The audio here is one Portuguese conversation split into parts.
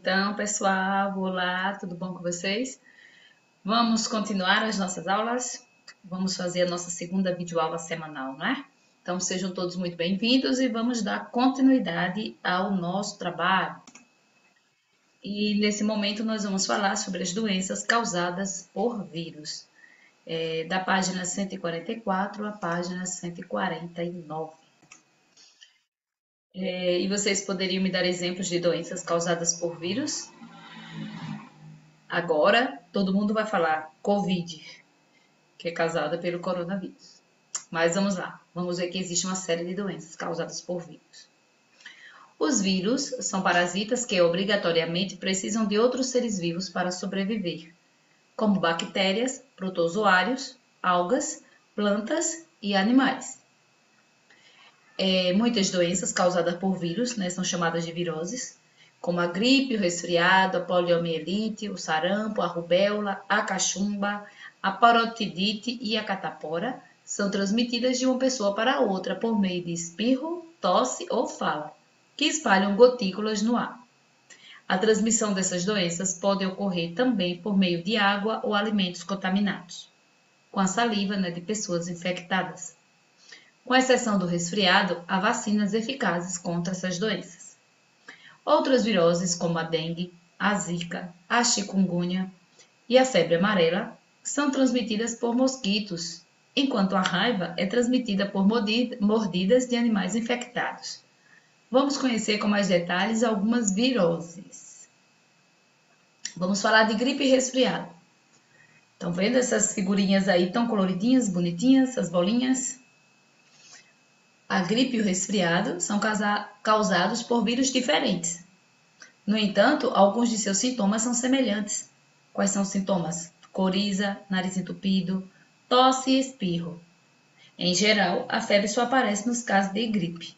Então, pessoal, olá, tudo bom com vocês? Vamos continuar as nossas aulas? Vamos fazer a nossa segunda videoaula semanal, não é? Então, sejam todos muito bem-vindos e vamos dar continuidade ao nosso trabalho. E nesse momento nós vamos falar sobre as doenças causadas por vírus, da página 144 à página 149. E vocês poderiam me dar exemplos de doenças causadas por vírus? Agora, todo mundo vai falar Covid, que é causada pelo coronavírus. Mas vamos lá, vamos ver que existe uma série de doenças causadas por vírus. Os vírus são parasitas que obrigatoriamente precisam de outros seres vivos para sobreviver, como bactérias, protozoários, algas, plantas e animais. Muitas doenças causadas por vírus, são chamadas de viroses, como a gripe, o resfriado, a poliomielite, o sarampo, a rubéola, a cachumba, a parotidite e a catapora, são transmitidas de uma pessoa para outra por meio de espirro, tosse ou fala, que espalham gotículas no ar. A transmissão dessas doenças pode ocorrer também por meio de água ou alimentos contaminados, com a saliva de pessoas infectadas. Com exceção do resfriado, há vacinas eficazes contra essas doenças. Outras viroses, como a dengue, a zika, a chikungunya e a febre amarela, são transmitidas por mosquitos, enquanto a raiva é transmitida por mordidas de animais infectados. Vamos conhecer com mais detalhes algumas viroses. Vamos falar de gripe e resfriado. Estão vendo essas figurinhas aí tão coloridinhas, bonitinhas, essas bolinhas? A gripe e o resfriado são causados por vírus diferentes. No entanto, alguns de seus sintomas são semelhantes. Quais são os sintomas? Coriza, nariz entupido, tosse e espirro. Em geral, a febre só aparece nos casos de gripe.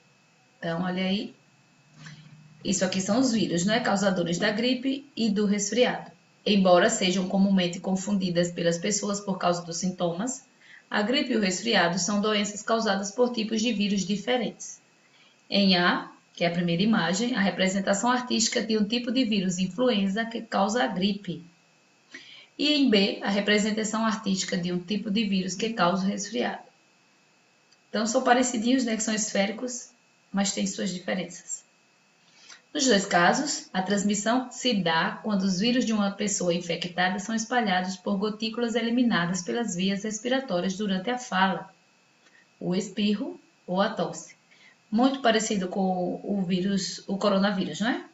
Então, olha aí. Isso aqui são os vírus, causadores da gripe e do resfriado. Embora sejam comumente confundidas pelas pessoas por causa dos sintomas, a gripe e o resfriado são doenças causadas por tipos de vírus diferentes. Em A, que é a primeira imagem, a representação artística de um tipo de vírus influenza que causa a gripe. E em B, a representação artística de um tipo de vírus que causa o resfriado. Então são parecidinhos, que são esféricos, mas têm suas diferenças. Nos dois casos, a transmissão se dá quando os vírus de uma pessoa infectada são espalhados por gotículas eliminadas pelas vias respiratórias durante a fala, o espirro ou a tosse. Muito parecido com o coronavírus, não é?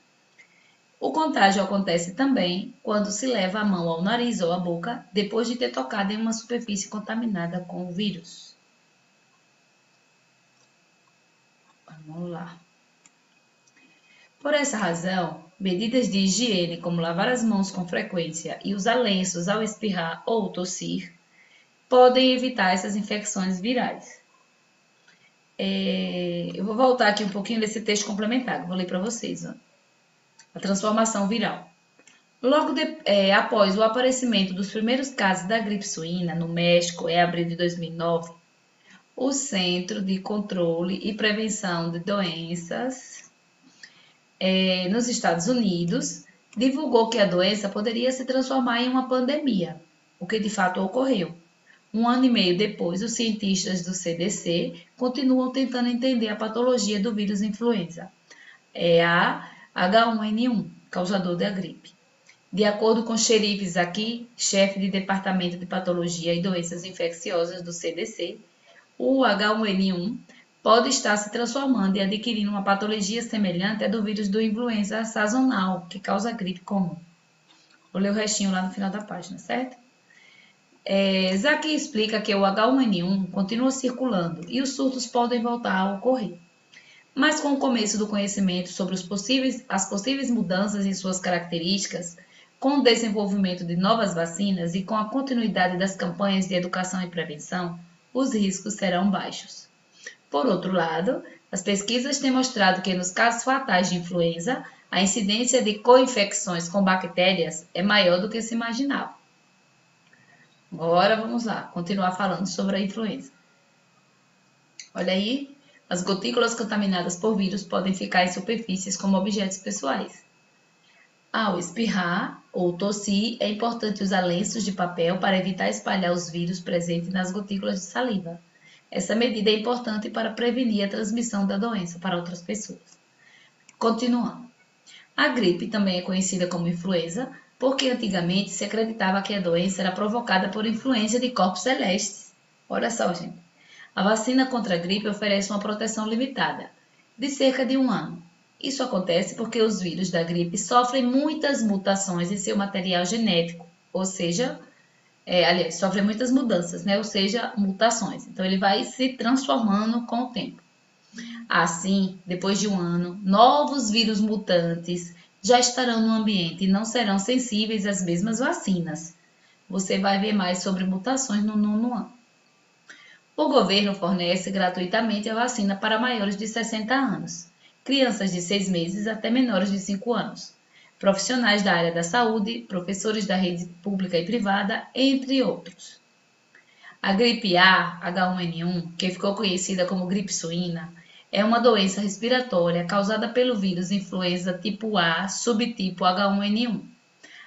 O contágio acontece também quando se leva a mão ao nariz ou à boca depois de ter tocado em uma superfície contaminada com o vírus. Vamos lá. Por essa razão, medidas de higiene como lavar as mãos com frequência e usar lenços ao espirrar ou tossir podem evitar essas infecções virais. Eu vou voltar aqui um pouquinho desse texto complementar, vou ler para vocês. A transformação viral. Logo após o aparecimento dos primeiros casos da gripe suína no México, em abril de 2009, o Centro de Controle e Prevenção de Doenças nos Estados Unidos divulgou que a doença poderia se transformar em uma pandemia, o que de fato ocorreu. Um ano e meio depois, os cientistas do CDC continuam tentando entender a patologia do vírus influenza, a H1N1, causador da gripe. De acordo com Sherif Zaki, chefe de Departamento de Patologia e Doenças Infecciosas do CDC, o H1N1 pode estar se transformando e adquirindo uma patologia semelhante à do vírus do influenza sazonal, que causa gripe comum. Vou ler o restinho lá no final da página, certo? Zaki explica que o H1N1 continua circulando e os surtos podem voltar a ocorrer. Mas com o começo do conhecimento sobre as possíveis mudanças em suas características, com o desenvolvimento de novas vacinas e com a continuidade das campanhas de educação e prevenção, os riscos serão baixos. Por outro lado, as pesquisas têm mostrado que nos casos fatais de influenza, a incidência de co-infecções com bactérias é maior do que se imaginava. Agora vamos lá, continuar falando sobre a influenza. Olha aí, as gotículas contaminadas por vírus podem ficar em superfícies como objetos pessoais. Ao espirrar ou tossir, é importante usar lenços de papel para evitar espalhar os vírus presentes nas gotículas de saliva. Essa medida é importante para prevenir a transmissão da doença para outras pessoas. Continuando. A gripe também é conhecida como influenza, porque antigamente se acreditava que a doença era provocada por influência de corpos celestes. Olha só, gente. A vacina contra a gripe oferece uma proteção limitada, de cerca de 1 ano. Isso acontece porque os vírus da gripe sofrem muitas mutações em seu material genético, ou seja, sofrem muitas mudanças, né? Ou seja, mutações. Então, ele vai se transformando com o tempo. Assim, depois de 1 ano, novos vírus mutantes já estarão no ambiente e não serão sensíveis às mesmas vacinas. Você vai ver mais sobre mutações no 9º ano. O governo fornece gratuitamente a vacina para maiores de 60 anos, crianças de 6 meses até menores de 5 anos, profissionais da área da saúde, professores da rede pública e privada, entre outros. A gripe A, H1N1, que ficou conhecida como gripe suína, é uma doença respiratória causada pelo vírus influenza tipo A, subtipo H1N1.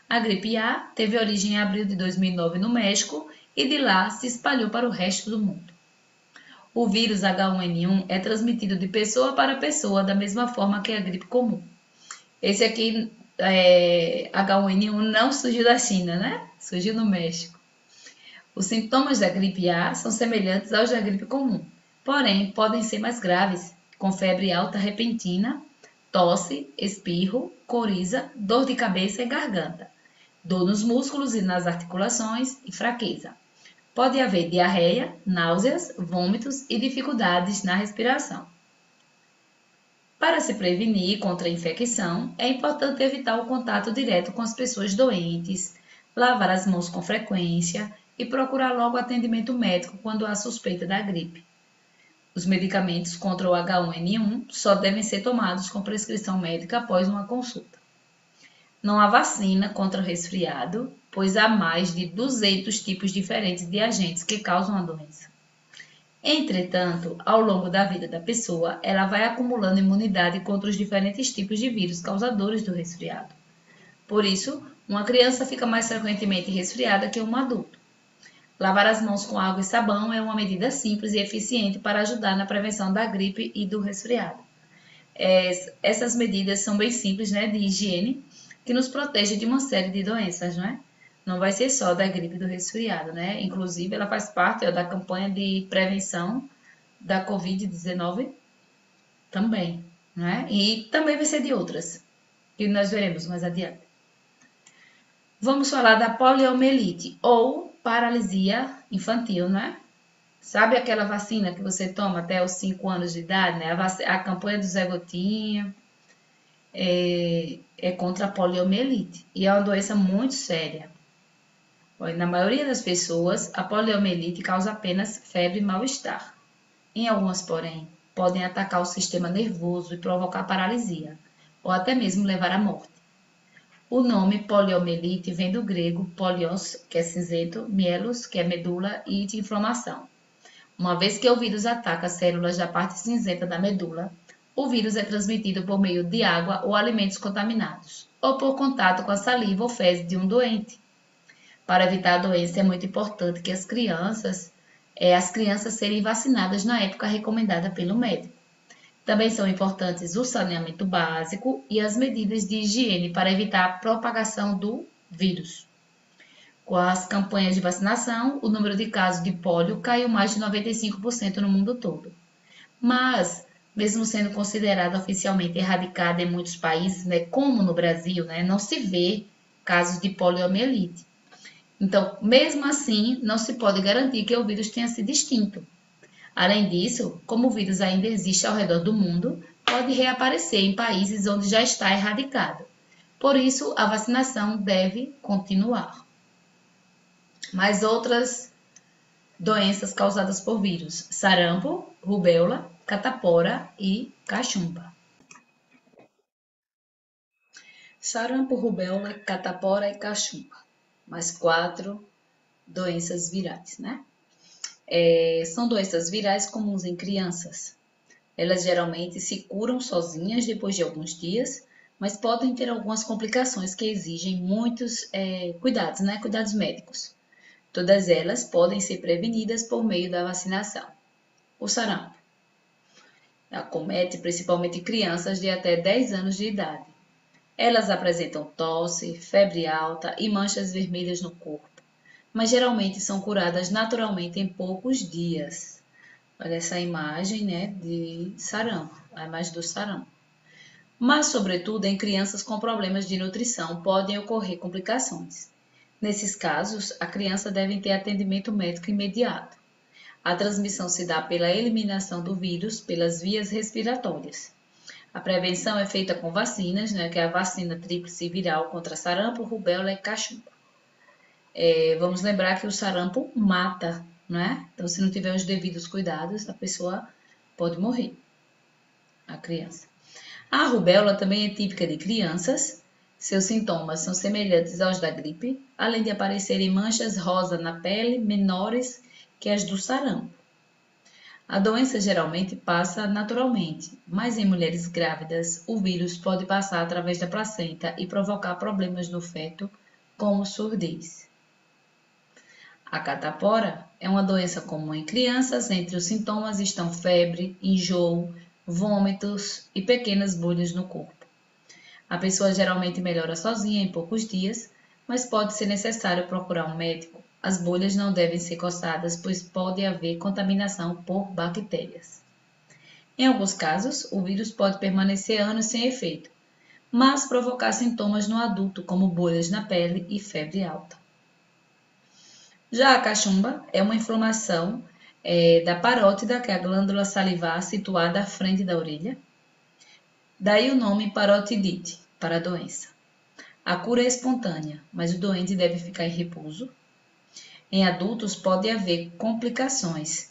A gripe A teve origem em abril de 2009 no México e de lá se espalhou para o resto do mundo. O vírus H1N1 é transmitido de pessoa para pessoa da mesma forma que a gripe comum. Esse aqui, H1N1, não surgiu da China, né? Surgiu no México. Os sintomas da gripe A são semelhantes aos da gripe comum, porém podem ser mais graves, com febre alta repentina, tosse, espirro, coriza, dor de cabeça e garganta, dor nos músculos e nas articulações e fraqueza. Pode haver diarreia, náuseas, vômitos e dificuldades na respiração. Para se prevenir contra a infecção, é importante evitar o contato direto com as pessoas doentes, lavar as mãos com frequência e procurar logo atendimento médico quando há suspeita da gripe. Os medicamentos contra o H1N1 só devem ser tomados com prescrição médica após uma consulta. Não há vacina contra o resfriado, pois há mais de 200 tipos diferentes de agentes que causam a doença. Entretanto, ao longo da vida da pessoa, ela vai acumulando imunidade contra os diferentes tipos de vírus causadores do resfriado. Por isso, uma criança fica mais frequentemente resfriada que um adulto. Lavar as mãos com água e sabão é uma medida simples e eficiente para ajudar na prevenção da gripe e do resfriado. Essas medidas são bem simples, né, de higiene, que nos protege de uma série de doenças, não é? Não vai ser só da gripe e do resfriado, né? Inclusive, ela faz parte da campanha de prevenção da Covid-19 também, né? E também vai ser de outras, que nós veremos mais adiante. Vamos falar da poliomielite, ou paralisia infantil, né? Sabe aquela vacina que você toma até os 5 anos de idade, né? A campanha do Zé Gotinha é contra a poliomielite. E é uma doença muito séria. Na maioria das pessoas, a poliomielite causa apenas febre e mal-estar. Em algumas, porém, podem atacar o sistema nervoso e provocar paralisia, ou até mesmo levar à morte. O nome poliomielite vem do grego polios, que é cinzento, mielos, que é medula, e de inflamação. Uma vez que o vírus ataca as células da parte cinzenta da medula, o vírus é transmitido por meio de água ou alimentos contaminados, ou por contato com a saliva ou fezes de um doente. Para evitar a doença, é muito importante que as crianças serem vacinadas na época recomendada pelo médico. Também são importantes o saneamento básico e as medidas de higiene para evitar a propagação do vírus. Com as campanhas de vacinação, o número de casos de pólio caiu mais de 95% no mundo todo. Mas, mesmo sendo considerada oficialmente erradicada em muitos países, né, como no Brasil, né, não se vê casos de poliomielite. Então, mesmo assim, não se pode garantir que o vírus tenha sido extinto. Além disso, como o vírus ainda existe ao redor do mundo, pode reaparecer em países onde já está erradicado. Por isso, a vacinação deve continuar. Mais outras doenças causadas por vírus: sarampo, rubéola, catapora e cachumba. Sarampo, rubéola, catapora e cachumba. Mais 4 doenças virais, né? São doenças virais comuns em crianças. Elas geralmente se curam sozinhas depois de alguns dias, mas podem ter algumas complicações que exigem muitos cuidados, né? Cuidados médicos. Todas elas podem ser prevenidas por meio da vacinação. O sarampo acomete principalmente crianças de até 10 anos de idade. Elas apresentam tosse, febre alta e manchas vermelhas no corpo, mas geralmente são curadas naturalmente em poucos dias. Olha essa imagem, né, de sarampo, a imagem do sarampo. Mas, sobretudo, em crianças com problemas de nutrição, podem ocorrer complicações. Nesses casos, a criança deve ter atendimento médico imediato. A transmissão se dá pela eliminação do vírus pelas vias respiratórias. A prevenção é feita com vacinas, né, que é a vacina tríplice viral contra sarampo, rubéola e cachumba. Vamos lembrar que o sarampo mata, né? Então, se não tiver os devidos cuidados, a pessoa pode morrer, a criança. A rubéola também é típica de crianças. Seus sintomas são semelhantes aos da gripe, além de aparecerem manchas rosa na pele menores que as do sarampo. A doença geralmente passa naturalmente, mas em mulheres grávidas, o vírus pode passar através da placenta e provocar problemas no feto, como surdez. A catapora é uma doença comum em crianças. Entre os sintomas estão febre, enjoo, vômitos e pequenas bolhas no corpo. A pessoa geralmente melhora sozinha em poucos dias, mas pode ser necessário procurar um médico. As bolhas não devem ser coçadas, pois pode haver contaminação por bactérias. Em alguns casos, o vírus pode permanecer anos sem efeito, mas provocar sintomas no adulto, como bolhas na pele e febre alta. Já a cachumba é uma inflamação da parótida, que é a glândula salivar situada à frente da orelha. Daí o nome parotidite, para a doença. A cura é espontânea, mas o doente deve ficar em repouso. Em adultos pode haver complicações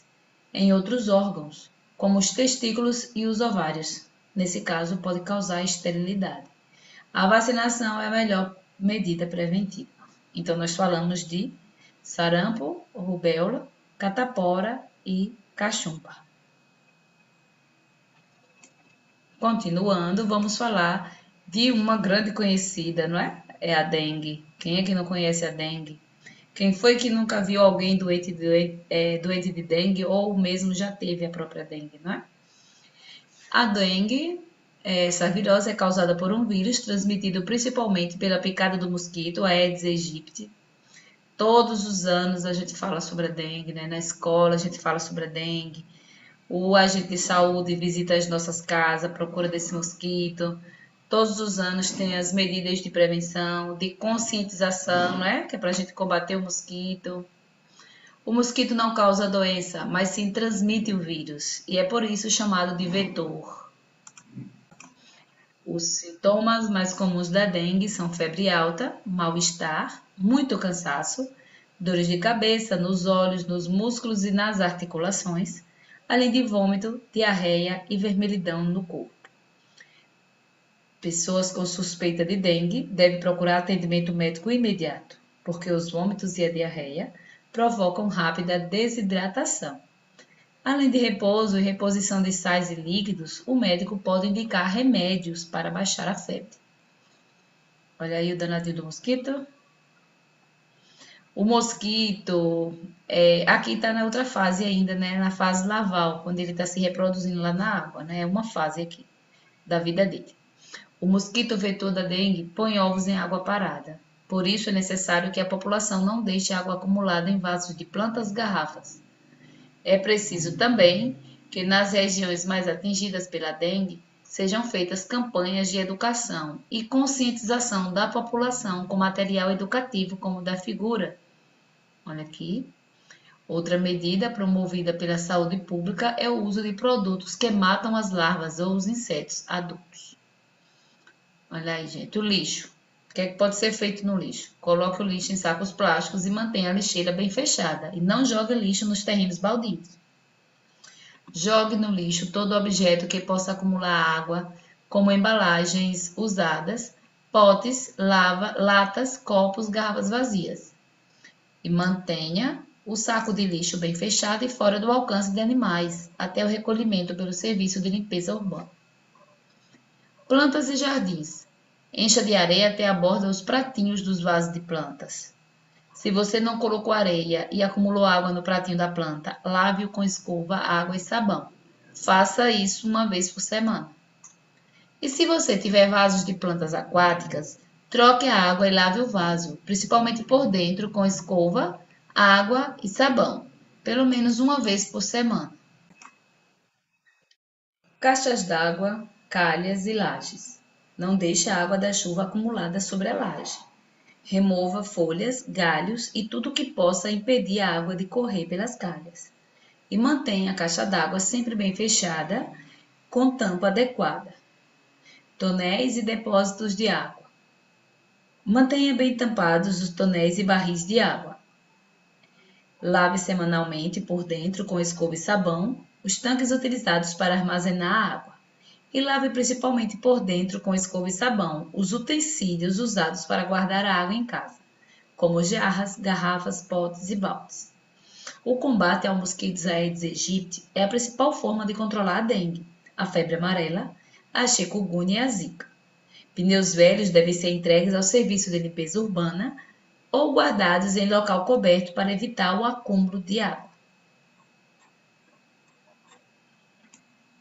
em outros órgãos, como os testículos e os ovários. Nesse caso, pode causar esterilidade. A vacinação é a melhor medida preventiva. Então, nós falamos de sarampo, rubéola, catapora e cachumba. Continuando, vamos falar de uma grande conhecida, não é? É a dengue. Quem é que não conhece a dengue? Quem foi que nunca viu alguém doente de dengue ou mesmo já teve a própria dengue, não é? A dengue, essa virose é causada por um vírus transmitido principalmente pela picada do mosquito, Aedes aegypti. Todos os anos a gente fala sobre a dengue, né? Na escola a gente fala sobre a dengue. O agente de saúde visita as nossas casas à procura desse mosquito. Todos os anos tem as medidas de prevenção, de conscientização, né? Que é para a gente combater o mosquito. O mosquito não causa doença, mas sim transmite o vírus, e é por isso chamado de vetor. Os sintomas mais comuns da dengue são febre alta, mal-estar, muito cansaço, dores de cabeça nos olhos, nos músculos e nas articulações, além de vômito, diarreia e vermelhidão no corpo. Pessoas com suspeita de dengue devem procurar atendimento médico imediato, porque os vômitos e a diarreia provocam rápida desidratação. Além de repouso e reposição de sais e líquidos, o médico pode indicar remédios para baixar a febre. Olha aí o danadinho do mosquito. O mosquito, aqui está na outra fase ainda, né? Na fase larval, quando ele está se reproduzindo lá na água, né? É uma fase aqui da vida dele. O mosquito vetor da dengue põe ovos em água parada. Por isso é necessário que a população não deixe água acumulada em vasos de plantas, garrafas. É preciso também que nas regiões mais atingidas pela dengue sejam feitas campanhas de educação e conscientização da população com material educativo como o da figura. Olha aqui. Outra medida promovida pela saúde pública é o uso de produtos que matam as larvas ou os insetos adultos. Olha aí, gente, o lixo. O que é que pode ser feito no lixo? Coloque o lixo em sacos plásticos e mantenha a lixeira bem fechada. E não jogue lixo nos terrenos baldios. Jogue no lixo todo objeto que possa acumular água, como embalagens usadas, potes, latas, copos, garrafas vazias. E mantenha o saco de lixo bem fechado e fora do alcance de animais, até o recolhimento pelo serviço de limpeza urbana. Plantas e jardins. Encha de areia até a borda os pratinhos dos vasos de plantas. Se você não colocou areia e acumulou água no pratinho da planta, lave-o com escova, água e sabão. Faça isso uma vez por semana. E se você tiver vasos de plantas aquáticas, troque a água e lave o vaso, principalmente por dentro, com escova, água e sabão, pelo menos uma vez por semana. Caixas d'água, calhas e lajes. Não deixe a água da chuva acumulada sobre a laje. Remova folhas, galhos e tudo que possa impedir a água de correr pelas calhas. E mantenha a caixa d'água sempre bem fechada, com tampa adequada. Tonéis e depósitos de água. Mantenha bem tampados os tonéis e barris de água. Lave semanalmente por dentro com escova e sabão os tanques utilizados para armazenar água. E lave principalmente por dentro com escova e sabão os utensílios usados para guardar a água em casa, como jarras, garrafas, potes e baldes. O combate ao mosquito Aedes aegypti é a principal forma de controlar a dengue, a febre amarela, a chikungunya e a zika. Pneus velhos devem ser entregues ao serviço de limpeza urbana ou guardados em local coberto para evitar o acúmulo de água.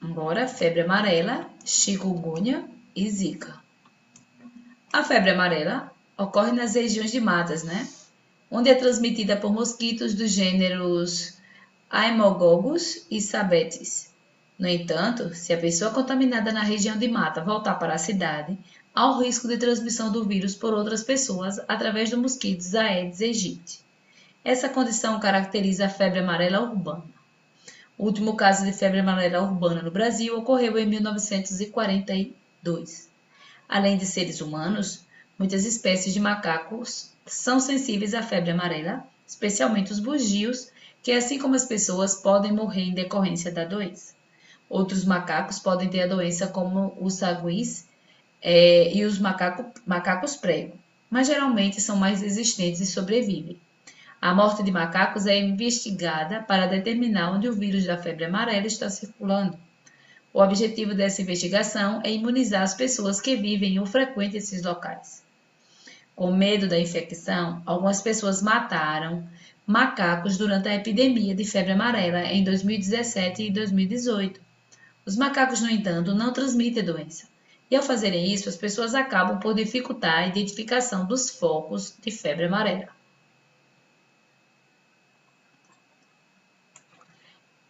Agora, febre amarela, chikungunya e zika. A febre amarela ocorre nas regiões de matas, onde é transmitida por mosquitos dos gêneros Haemococcus e Sabetes. No entanto, se a pessoa contaminada na região de mata voltar para a cidade, há o risco de transmissão do vírus por outras pessoas através do mosquito Aedes aegypti. Essa condição caracteriza a febre amarela urbana. O último caso de febre amarela urbana no Brasil ocorreu em 1942. Além de seres humanos, muitas espécies de macacos são sensíveis à febre amarela, especialmente os bugios, que, assim como as pessoas, podem morrer em decorrência da doença. Outros macacos podem ter a doença, como os saguis e os macacos prego, mas geralmente são mais resistentes e sobrevivem. A morte de macacos é investigada para determinar onde o vírus da febre amarela está circulando. O objetivo dessa investigação é imunizar as pessoas que vivem ou frequentam esses locais. Com medo da infecção, algumas pessoas mataram macacos durante a epidemia de febre amarela em 2017 e 2018. Os macacos, no entanto, não transmitem a doença. E ao fazerem isso, as pessoas acabam por dificultar a identificação dos focos de febre amarela.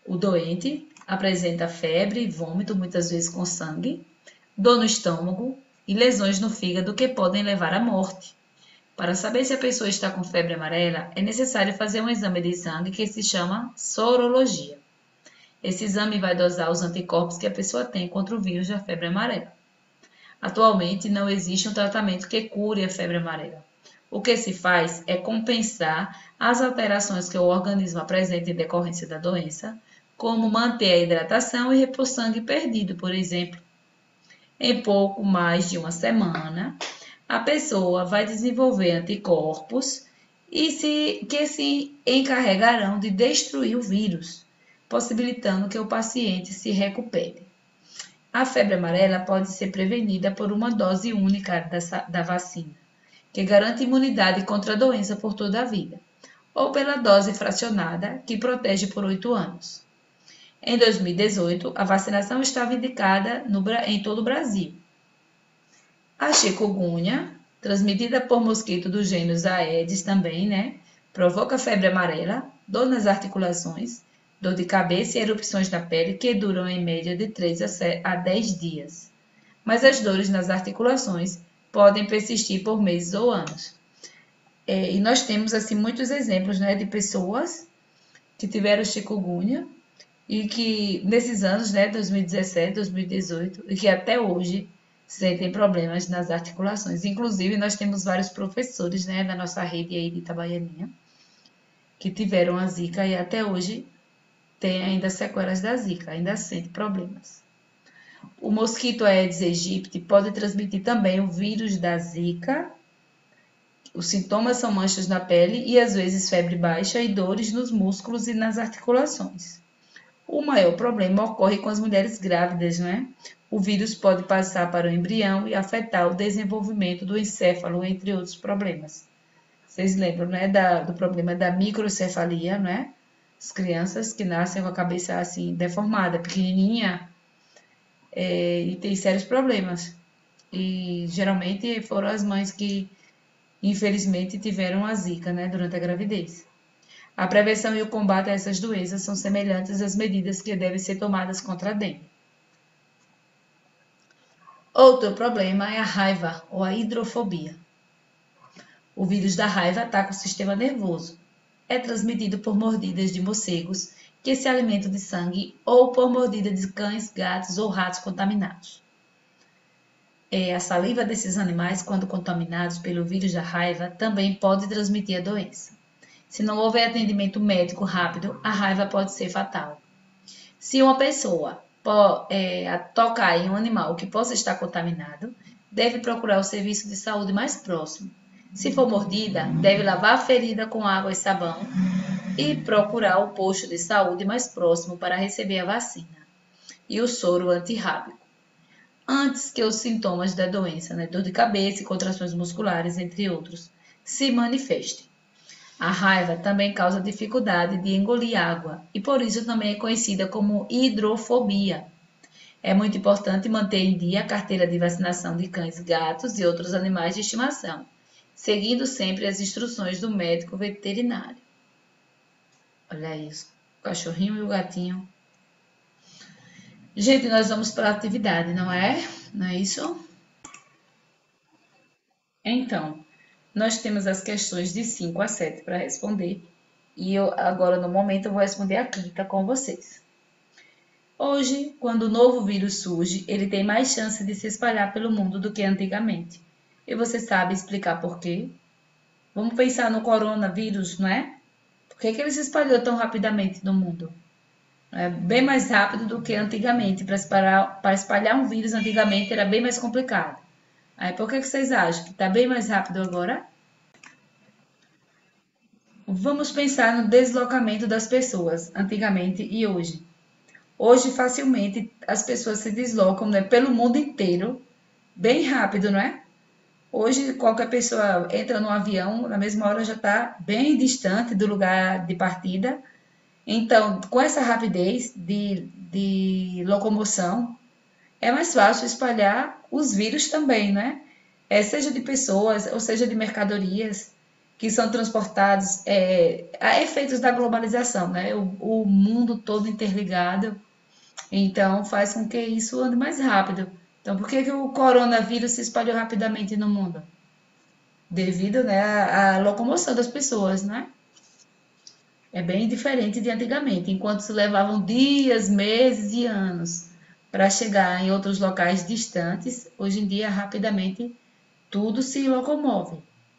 O doente apresenta febre, vômito, muitas vezes com sangue, dor no estômago e lesões no fígado que podem levar à morte. Para saber se a pessoa está com febre amarela, é necessário fazer um exame de sangue que se chama sorologia. Esse exame vai dosar os anticorpos que a pessoa tem contra o vírus da febre amarela. Atualmente, não existe um tratamento que cure a febre amarela. O que se faz é compensar as alterações que o organismo apresenta em decorrência da doença, como manter a hidratação e repor sangue perdido, por exemplo. Em pouco mais de uma semana, a pessoa vai desenvolver anticorpos que se encarregarão de destruir o vírus, possibilitando que o paciente se recupere. A febre amarela pode ser prevenida por uma dose única da vacina, que garante imunidade contra a doença por toda a vida, ou pela dose fracionada, que protege por 8 anos. Em 2018, a vacinação estava indicada em todo o Brasil. A chikungunya, transmitida por mosquito do gênero Aedes também, provoca febre amarela, dor nas articulações, dor de cabeça e erupções na pele que duram em média de 3 a 10 dias. Mas as dores nas articulações podem persistir por meses ou anos. E nós temos assim muitos exemplos, de pessoas que tiveram chikungunya e que nesses anos, 2017, 2018, e que até hoje sentem problemas nas articulações. Inclusive, nós temos vários professores, da nossa rede aí de Itabaianinha, que tiveram a zika e até hoje tem ainda sequelas da zika, ainda sente problemas. O mosquito Aedes aegypti pode transmitir também o vírus da zika. Os sintomas são manchas na pele e às vezes febre baixa e dores nos músculos e nas articulações. O maior problema ocorre com as mulheres grávidas, não é? O vírus pode passar para o embrião e afetar o desenvolvimento do encéfalo, entre outros problemas. Vocês lembram, né, do problema da microcefalia, né? As crianças que nascem com a cabeça assim deformada, pequenininha, e tem sérios problemas. E geralmente foram as mães que, infelizmente, tiveram a zika, né, durante a gravidez. A prevenção e o combate a essas doenças são semelhantes às medidas que devem ser tomadas contra a dengue. Outro problema é a raiva ou a hidrofobia. O vírus da raiva ataca o sistema nervoso. É transmitido por mordidas de morcegos que se alimentam de sangue ou por mordida de cães, gatos ou ratos contaminados. A saliva desses animais, quando contaminados pelo vírus da raiva, também pode transmitir a doença. Se não houver atendimento médico rápido, a raiva pode ser fatal. Se uma pessoa tocar em um animal que possa estar contaminado, deve procurar o serviço de saúde mais próximo. Se for mordida, deve lavar a ferida com água e sabão e procurar o posto de saúde mais próximo para receber a vacina e o soro antirrábico, antes que os sintomas da doença, né, dor de cabeça e contrações musculares, entre outros, se manifestem. A raiva também causa dificuldade de engolir água e por isso também é conhecida como hidrofobia. É muito importante manter em dia a carteira de vacinação de cães, gatos e outros animais de estimação, seguindo sempre as instruções do médico veterinário. Olha isso, o cachorrinho e o gatinho. Gente, nós vamos para a atividade, não é? Não é isso? Então, nós temos as questões de 5 a 7 para responder. E eu agora, no momento, eu vou responder a quinta com vocês. Hoje, quando o novo vírus surge, ele tem mais chance de se espalhar pelo mundo do que antigamente. E você sabe explicar por quê? Vamos pensar no coronavírus, não é? Por que ele se espalhou tão rapidamente no mundo? É bem mais rápido do que antigamente. Para espalhar um vírus antigamente era bem mais complicado. Aí por que vocês acham que está bem mais rápido agora? Vamos pensar no deslocamento das pessoas, antigamente e hoje. Hoje, facilmente, as pessoas se deslocam, né, pelo mundo inteiro, bem rápido, não é? Hoje, qualquer pessoa entra no avião, na mesma hora já está bem distante do lugar de partida. Então, com essa rapidez de locomoção, é mais fácil espalhar os vírus também, né? Seja de pessoas ou seja de mercadorias que são transportados a efeitos da globalização, né? O mundo todo interligado, então faz com que isso ande mais rápido. Então, por que o coronavírus se espalhou rapidamente no mundo? Devido, né, à locomoção das pessoas, né? É bem diferente de antigamente, enquanto se levavam dias, meses e anos para chegar em outros locais distantes, hoje em dia rapidamente tudo se locomove,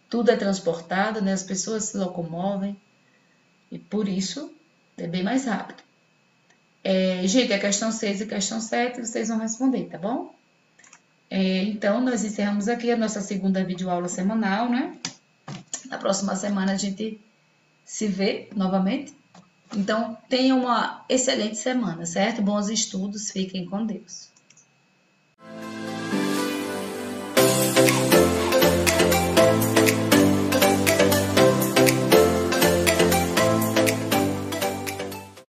tudo é transportado, né? As pessoas se locomovem e por isso é bem mais rápido. Gente, a questão 6 e a questão 7 vocês vão responder, tá bom? Então, nós encerramos aqui a nossa segunda videoaula semanal, né? Na próxima semana a gente se vê novamente. Então, tenham uma excelente semana, certo? Bons estudos, fiquem com Deus.